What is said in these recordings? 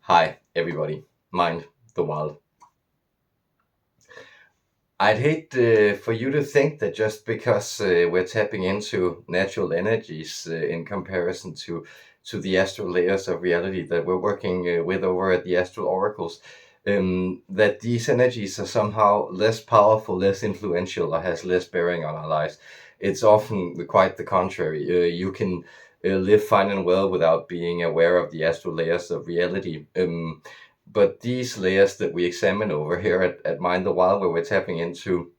Hi, everybody. Mind the wild. I'd hate for you to think that just because we're tapping into natural energies in comparison to the astral layers of reality that we're working with over at the astral oracles, that these energies are somehow less powerful, less influential, or has less bearing on our lives. It's often quite the contrary. You can live fine and well without being aware of the astral layers of reality. But these layers that we examine over here at Mind the Wild, where we're tapping into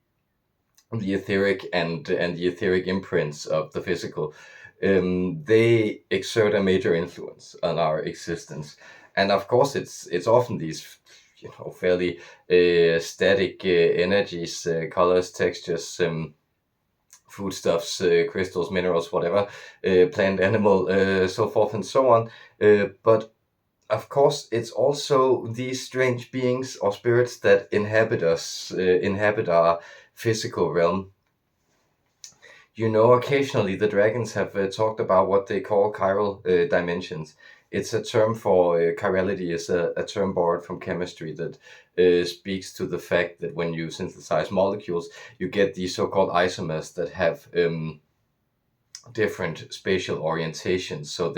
the etheric and the etheric imprints of the physical, they exert a major influence on our existence. And of course, it's often these fairly static energies, colors, textures, foodstuffs, crystals, minerals, whatever, plant, animal, so forth and so on. But of course, it's also these strange beings or spirits that inhabit us, inhabit our physical realm. Occasionally the dragons have talked about what they call chiral dimensions. It's a term for chirality, is a term borrowed from chemistry that speaks to the fact that when you synthesize molecules, you get these so-called isomers that have different spatial orientations, so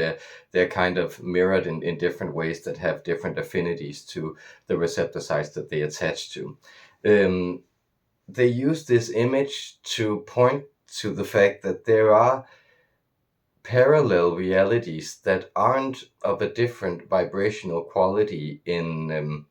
they're kind of mirrored in different ways that have different affinities to the receptor sites that they attach to. um, they use this image to point to the fact that there are parallel realities that aren't of a different vibrational quality in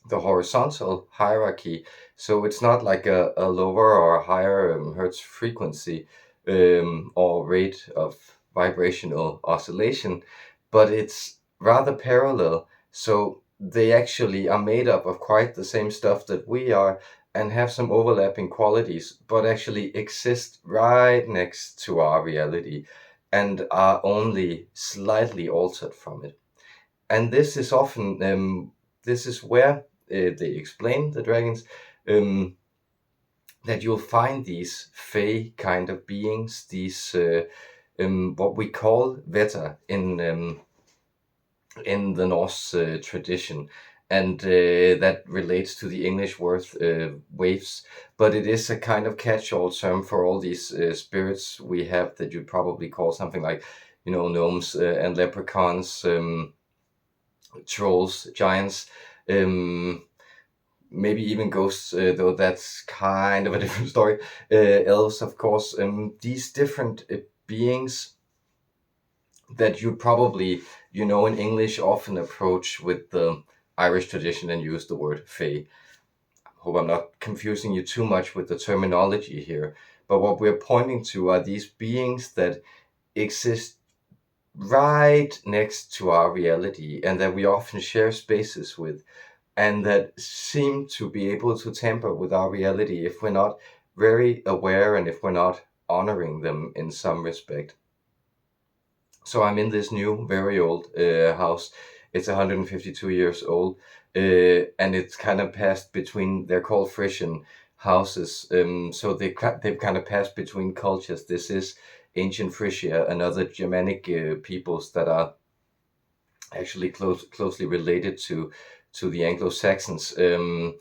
the horizontal hierarchy. So it's not like a lower or a higher hertz frequency or rate of vibrational oscillation, but it's rather parallel. So they actually are made up of quite the same stuff that we are and have some overlapping qualities, but actually exist right next to our reality and are only slightly altered from it. And this is often this is where they explain the dragons, um, that you'll find these fey kind of beings, these what we call Veta in the Norse tradition, and that relates to the English word waves, but it is a kind of catch-all term for all these spirits we have that you'd probably call something like, gnomes and leprechauns, trolls, giants, um, maybe even ghosts, though that's kind of a different story. Elves, of course, these different beings that you probably, in English often approach with the Irish tradition and use the word fae. Hope I'm not confusing you too much with the terminology here, but what we're pointing to are these beings that exist right next to our reality and that we often share spaces with, and that seem to be able to tamper with our reality if we're not very aware and if we're not honoring them in some respect. So I'm in this new, very old house. It's 152 years old, and it's kind of passed between. They're called Frisian houses. So they've kind of passed between cultures. This is ancient Frisia and other Germanic peoples that are actually closely related to the Anglo-Saxons. It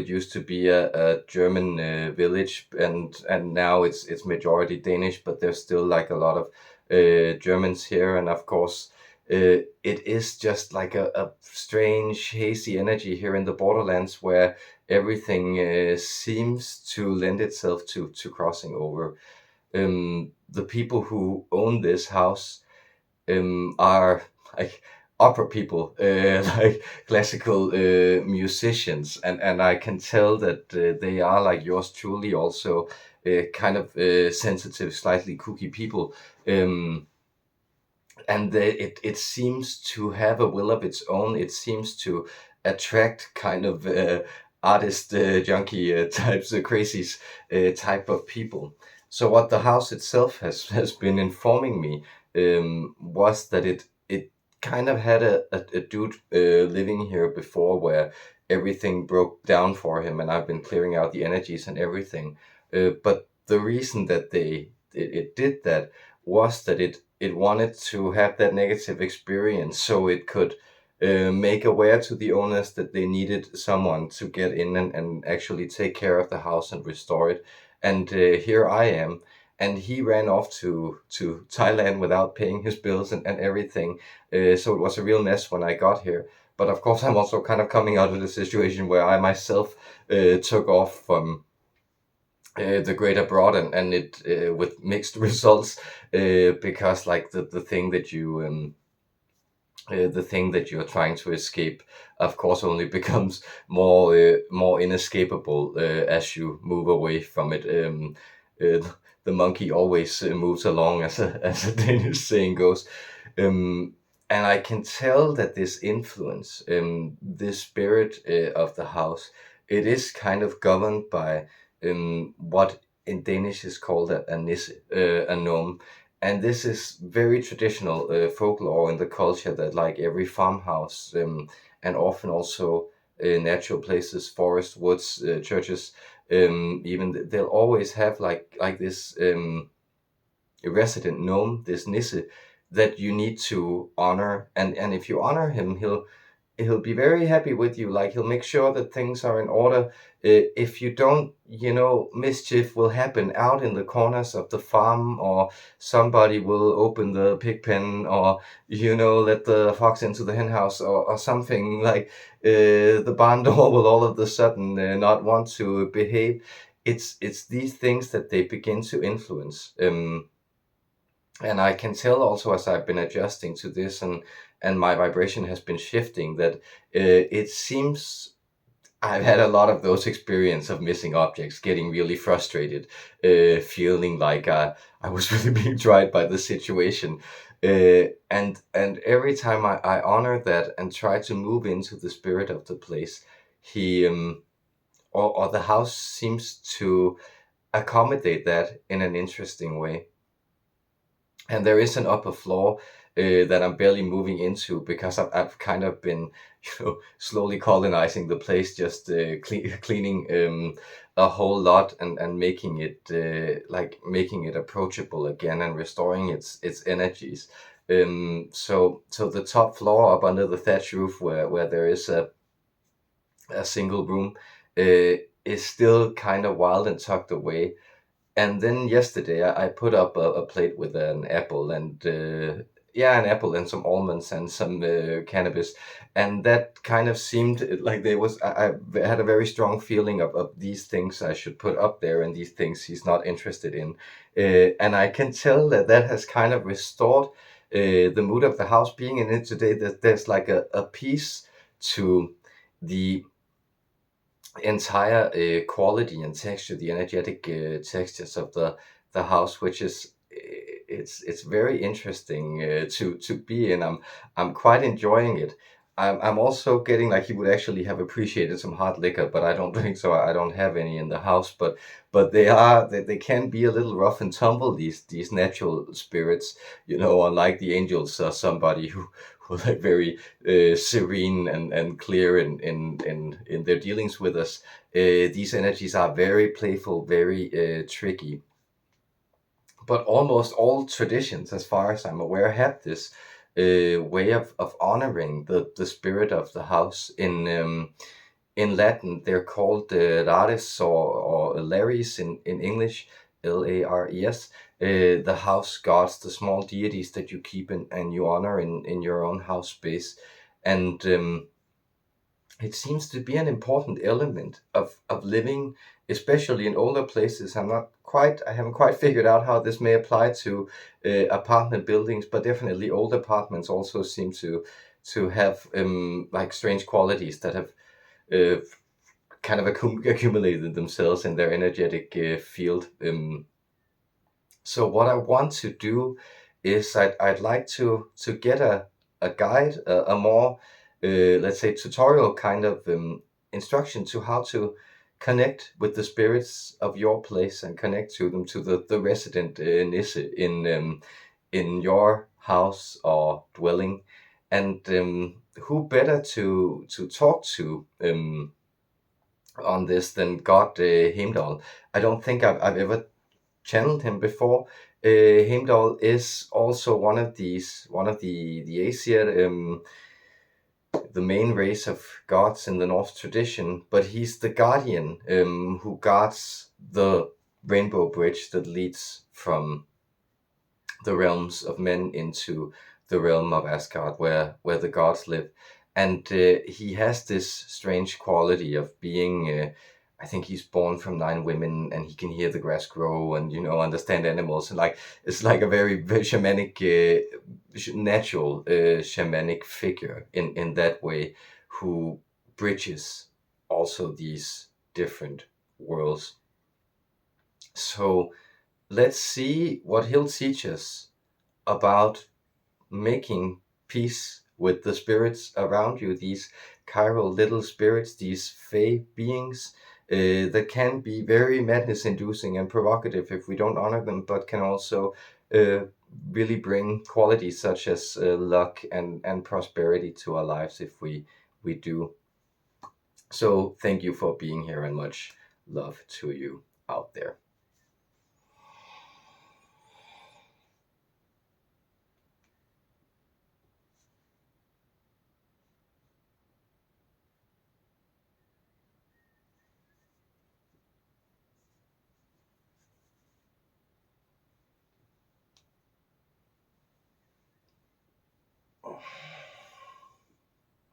used to be a German village, and now it's majority Danish, but there's still like a lot of Germans here, and of course it is just like a strange hazy energy here in the borderlands where everything seems to lend itself to crossing over. The people who own this house are like opera people, like classical musicians, and I can tell that they are like yours truly, also kind of sensitive, slightly kooky people, and it seems to have a will of its own. It seems to attract kind of artist junkie types, crazies type of people. So what the house itself has been informing me was that it kind of had a dude living here before where everything broke down for him, and I've been clearing out the energies and everything. But the reason that it did that was that it wanted to have that negative experience so it could make aware to the owners that they needed someone to get in and actually take care of the house and restore it. And here I am. And he ran off to Thailand without paying his bills and everything. So it was a real mess when I got here. But of course, I'm also kind of coming out of the situation where I myself took off from the great abroad, and it with mixed results, because like the thing that you're trying to escape, of course, only becomes more inescapable as you move away from it. The monkey always moves along, as a Danish saying goes. Um, and I can tell that this influence, this spirit of the house, it is kind of governed by what in Danish is called a nisse, a gnome. And this is very traditional folklore in the culture, that like every farmhouse, and often also natural places, forests, woods, churches, even they'll always have like this resident gnome, this nisse, that you need to honor. And if you honor him, he'll be very happy with you. Like, he'll make sure that things are in order. If you don't, mischief will happen out in the corners of the farm, or somebody will open the pig pen, or let the fox into the hen house, or something. Like, the barn door will all of a sudden not want to behave. It's these things that they begin to influence. And I can tell also, as I've been adjusting to this, and my vibration has been shifting, that it seems I've had a lot of those experience of missing objects, getting really frustrated, feeling like I was really being tried by the situation. And every time I honor that and try to move into the spirit of the place, he or the house seems to accommodate that in an interesting way. And there is an upper floor that I'm barely moving into, because I've kind of been, slowly colonizing the place, just cleaning a whole lot, and making it making it approachable again, and restoring its energies. So the top floor up under the thatch roof, where there is a single room, is still kind of wild and tucked away. And then yesterday I put up a plate with an apple, and an apple and some almonds and some cannabis, and that kind of seemed like there was I had a very strong feeling of these things I should put up there, and these things he's not interested in, and I can tell that has kind of restored the mood of the house. Being in it today, that there's like a peace to the entire quality and texture, the energetic textures of the house, which is it's very interesting to be in. I'm quite enjoying it. I'm also getting, like, he would actually have appreciated some hard liquor, but I don't drink, so I don't have any in the house. But they can be a little rough and tumble, these natural spirits, unlike the angels, or somebody who are like very serene and clear in their dealings with us. These energies are very playful, very tricky. But almost all traditions, as far as I'm aware, have this way of honoring the spirit of the house. In Latin, they're called rares, or lares in English, Lares. The house gods, the small deities that you keep and you honor in your own house space. And it seems to be an important element of living, especially in older places. I haven't quite figured out how this may apply to apartment buildings, but definitely old apartments also seem to have like strange qualities that have uh, kind of accumulated themselves in their energetic field. So what I want to do is I'd like to get a guide, a more let's say tutorial kind of instruction to how to connect with the spirits of your place, and connect to them, to the resident nisse in your house or dwelling. And who better to talk to on this than God, Heimdal. I don't think I've ever channeled him before. Heimdal is also one of the Aesir, the main race of gods in the Norse tradition, but he's the guardian who guards the rainbow bridge that leads from the realms of men into the realm of Asgard, where the gods live. And he has this strange quality of being. I think he's born from 9 women, and he can hear the grass grow, and understand animals. And like it's like a very shamanic, natural shamanic figure in that way, who bridges also these different worlds. So let's see what he'll teach us about making peace with the spirits around you, these chiral little spirits, these fey beings that can be very madness inducing and provocative if we don't honor them, but can also uh, really bring qualities such as luck and prosperity to our lives if we do. So thank you for being here, and much love to you out there.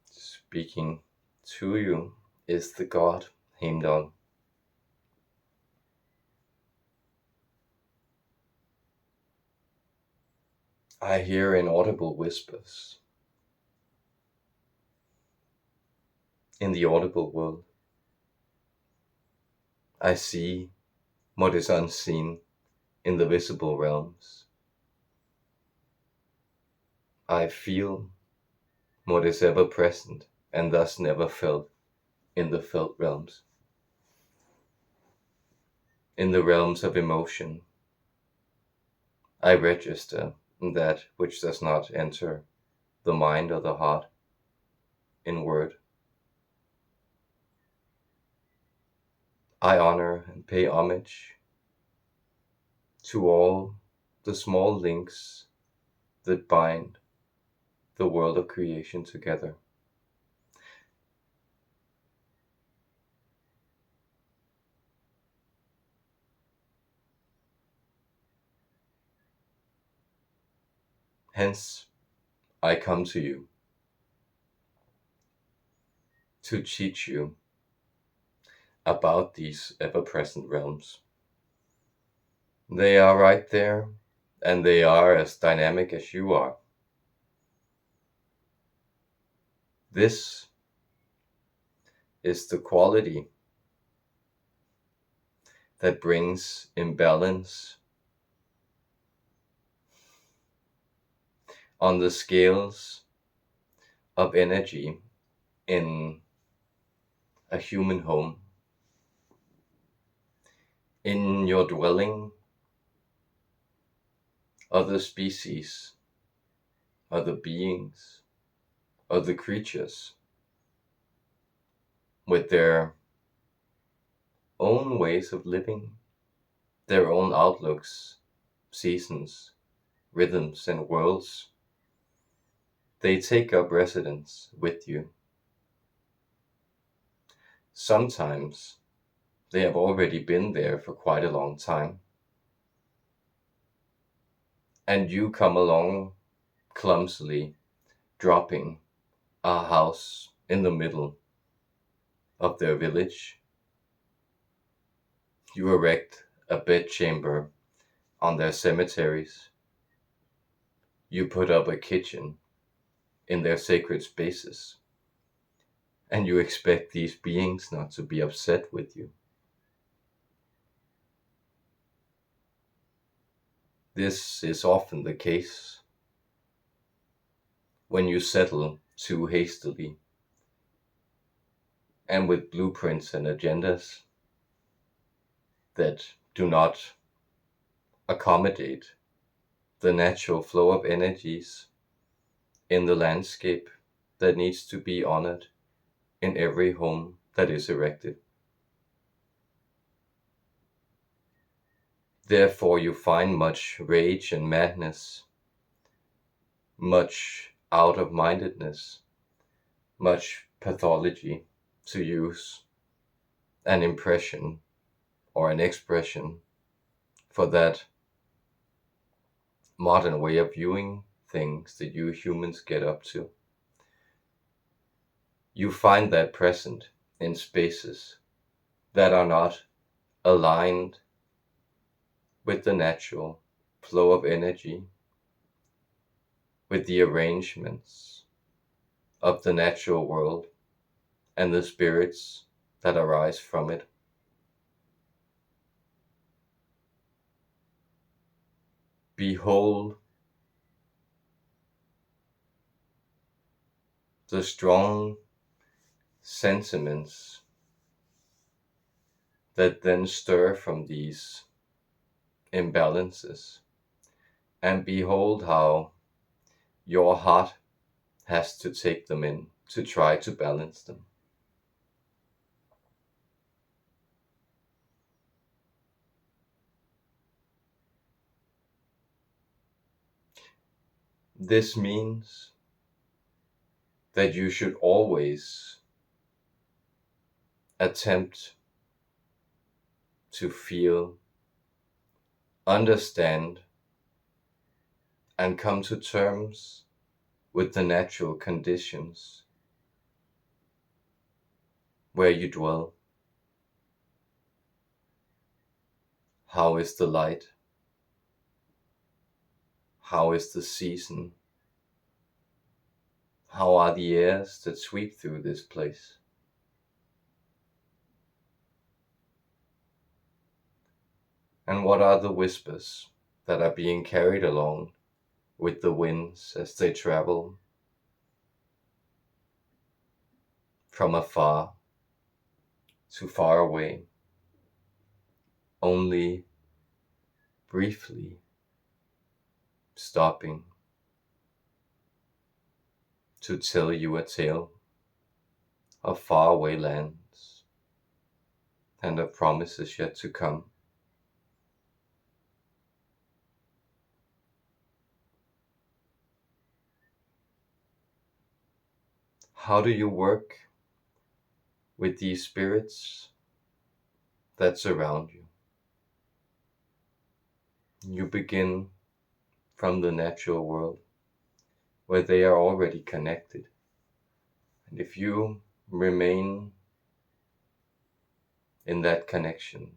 Speaking to you is the god Heimdal. I hear inaudible whispers in the audible world. I see what is unseen in the visible realms. I feel what is ever present and thus never felt in the felt realms. In the realms of emotion, I register that which does not enter the mind or the heart in word. I honor and pay homage to all the small links that bind the world of creation together. Hence, I come to you to teach you about these ever-present realms. They are right there, and they are as dynamic as you are. This is the quality that brings imbalance on the scales of energy in a human home, in your dwelling. Other species, other beings, other creatures with their own ways of living, their own outlooks, seasons, rhythms, and worlds. They take up residence with you. Sometimes they have already been there for quite a long time, and you come along clumsily, dropping a house in the middle of their village. You erect a bedchamber on their cemeteries. You put up a kitchen in their sacred spaces, and you expect these beings not to be upset with you. This is often the case when you settle too hastily and with blueprints and agendas that do not accommodate the natural flow of energies in the landscape that needs to be honored in every home that is erected. Therefore you find much rage and madness, much out-of-mindedness, much pathology, to use an impression or an expression for that modern way of viewing things that you humans get up to. You find that present in spaces that are not aligned with the natural flow of energy, with the arrangements of the natural world and the spirits that arise from it. Behold the strong sentiments that then stir from these imbalances, and behold how your heart has to take them in to try to balance them. This means that you should always attempt to feel, understand, and come to terms with the natural conditions where you dwell. How is the light? How is the season? How are the airs that sweep through this place? And what are the whispers that are being carried along with the winds as they travel from afar to far away, only briefly stopping to tell you a tale of faraway lands and of promises yet to come? How do you work with these spirits that surround you? You begin from the natural world where they are already connected. And if you remain in that connection,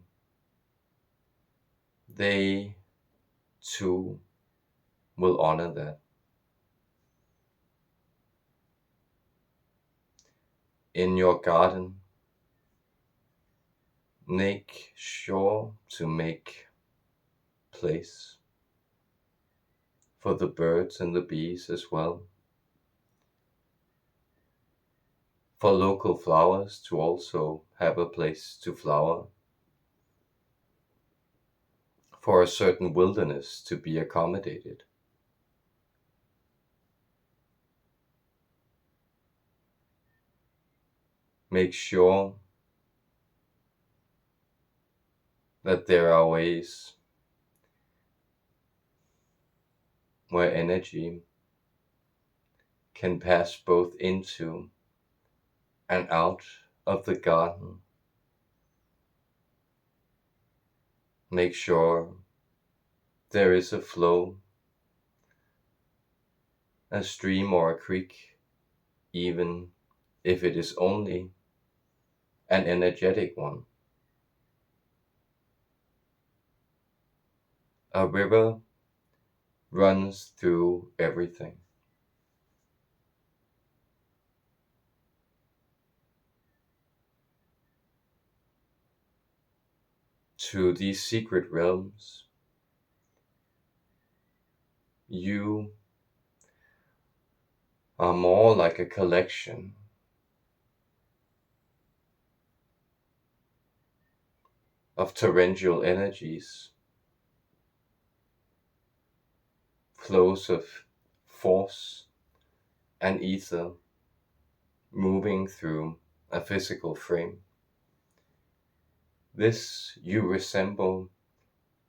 they too will honor that. In your garden, make sure to make place for the birds and the bees as well, for local flowers to also have a place to flower, for a certain wilderness to be accommodated. Make sure that there are ways where energy can pass both into and out of the garden. Make sure there is a flow, a stream or a creek, even if it is only an energetic one. A river runs through everything. To these secret realms, you are more like a collection of torrential energies, flows of force and ether moving through a physical frame. This you resemble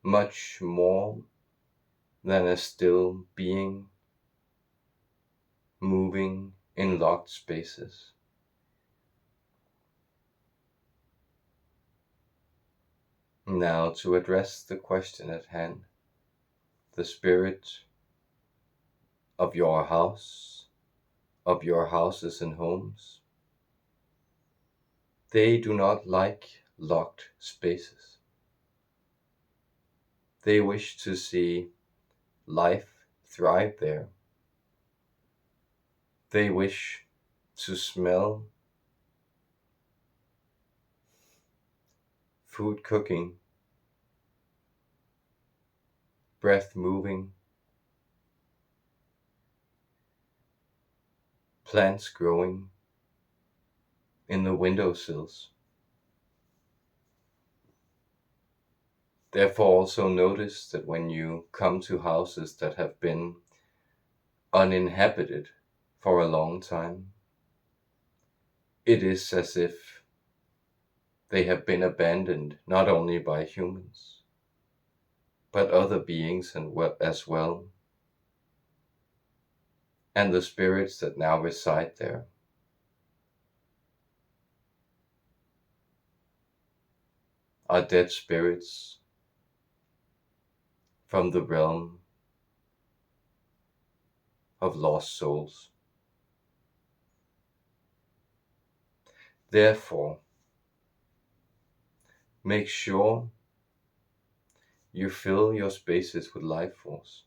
much more than a still being moving in locked spaces. Now, to address the question at hand, the spirit of your house, of your houses and homes, they do not like locked spaces. They wish to see life thrive there. They wish to smell food cooking, breath moving, plants growing in the windowsills. Therefore, also notice that when you come to houses that have been uninhabited for a long time, it is as if they have been abandoned not only by humans, but other beings as well, and the spirits that now reside there are dead spirits from the realm of lost souls. Therefore, make sure you fill your spaces with life force.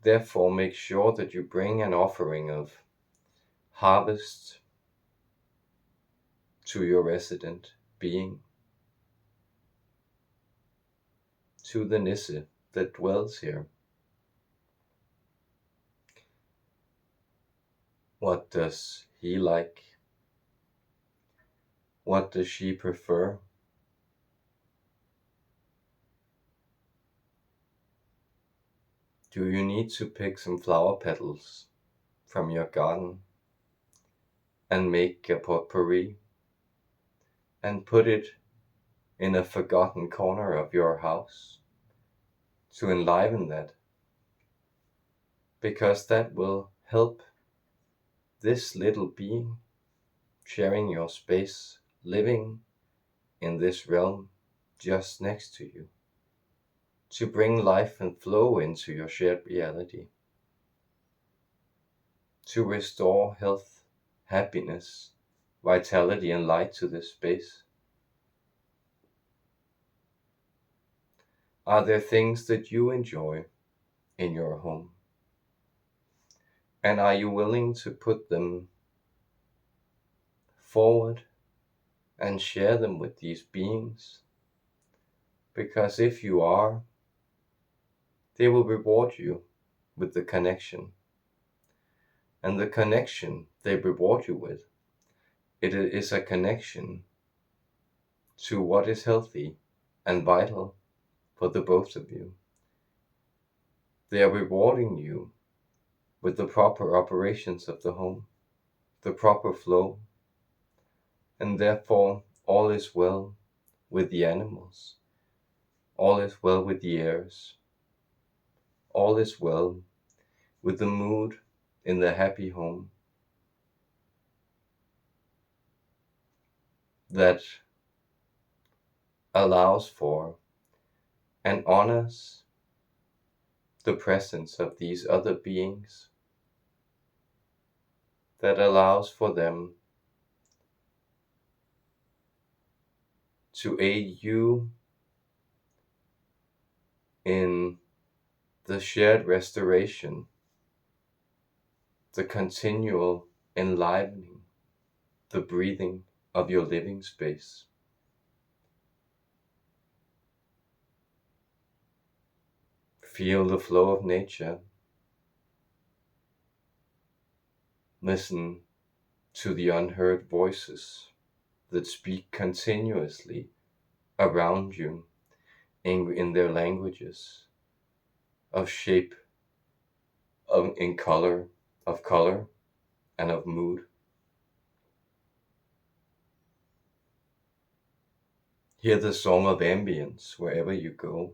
Therefore, make sure that you bring an offering of harvest to your resident being, to the Nisse that dwells here. What does he like? What does she prefer? Do you need to pick some flower petals from your garden and make a potpourri and put it in a forgotten corner of your house to enliven that? Because that will help this little being sharing your space, living in this realm just next to you, to bring life and flow into your shared reality, to restore health, happiness, vitality and light to this space. Are there things that you enjoy in your home? And are you willing to put them forward and share them with these beings? Because if you are, they will reward you with the connection. And the connection they reward you with, it is a connection to what is healthy and vital for the both of you. They are rewarding you with the proper operations of the home, the proper flow, and therefore all is well with the animals, all is well with the airs, all is well with the mood in the happy home that allows for and honors the presence of these other beings, that allows for them to aid you in the shared restoration, the continual enlivening, the breathing of your living space. Feel the flow of nature. Listen to the unheard voices that speak continuously around you in their languages of shape, of color and of mood. Hear the song of ambience wherever you go.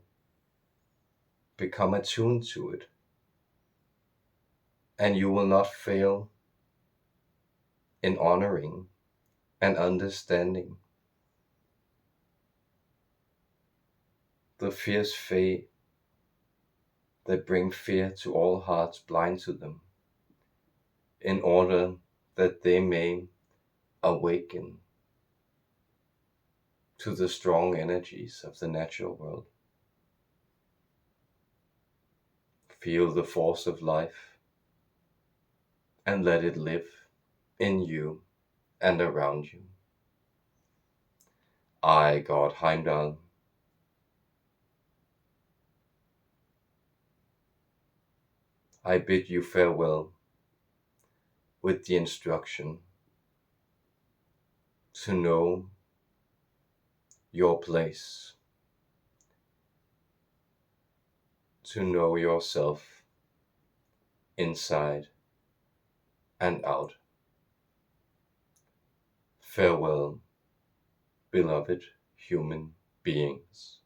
Become attuned to it, and you will not fail in honoring and understanding the fierce fate that bring fear to all hearts blind to them, in order that they may awaken to the strong energies of the natural world. Feel the force of life and let it live in you and around you. I, God Heimdal, I bid you farewell with the instruction to know your place, to know yourself inside and out. Farewell, beloved human beings.